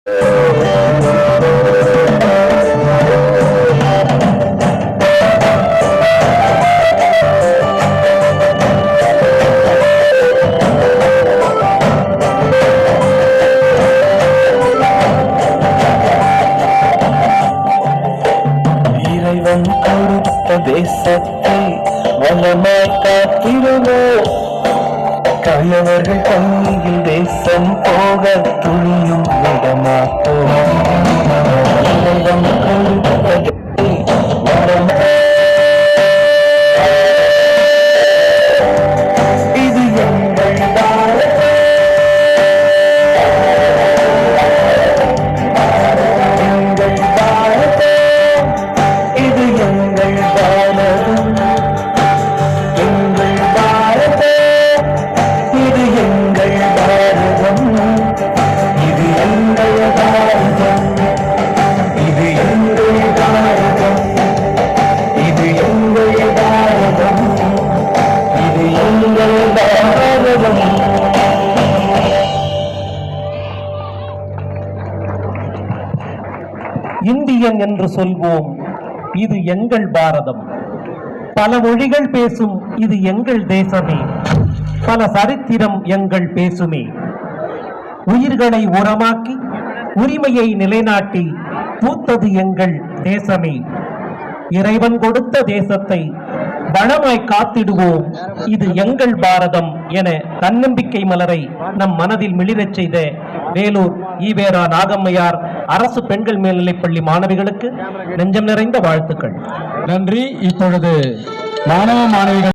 இறைவன் கொடுத்த தேசத்தை வளமாய் காத்திடுவோம். கயவர்கள் கையில் தேசம் போக துணியும் விடமாட்டோம். இறைவன் கொடுத்த இது எங்கள் பாரதம், எங்கள் பாரதம், இது எங்கள் பாரதம், எங்கள் பாரதம், இது எங்கள் பாரதம், இது எங்கள் பாரதம், இது எங்கள் பாரதம், இது எங்கள் பாரதம், இது எங்கள் பாரதம். இந்தியன் என்று சொல்வோம், இது எங்கள் பாரதம். பல மொழிகள் பேசும் இது எங்கள் தேசமே. பல சரித்திரம் எங்கள் பேசுமே. உயிர்களை உரமாக்கி உரிமையை நிலைநாட்டி பூத்தது எங்கள் தேசமே. இறைவன் கொடுத்த தேசத்தை வளமாய் காத்திடுவோம். இது எங்கள் பாரதம் என தன்னம்பிக்கை மலரை நம் மனதில் மிளிரச் செய்த வேலூர் ஈவேரா நாகம்மையார் அரசு பெண்கள் மேல்நிலைப்பள்ளி மாணவிகளுக்கு நெஞ்சம் நிறைந்த வாழ்த்துக்கள். நன்றி. இப்பொழுது மாணவ மாணவிகள்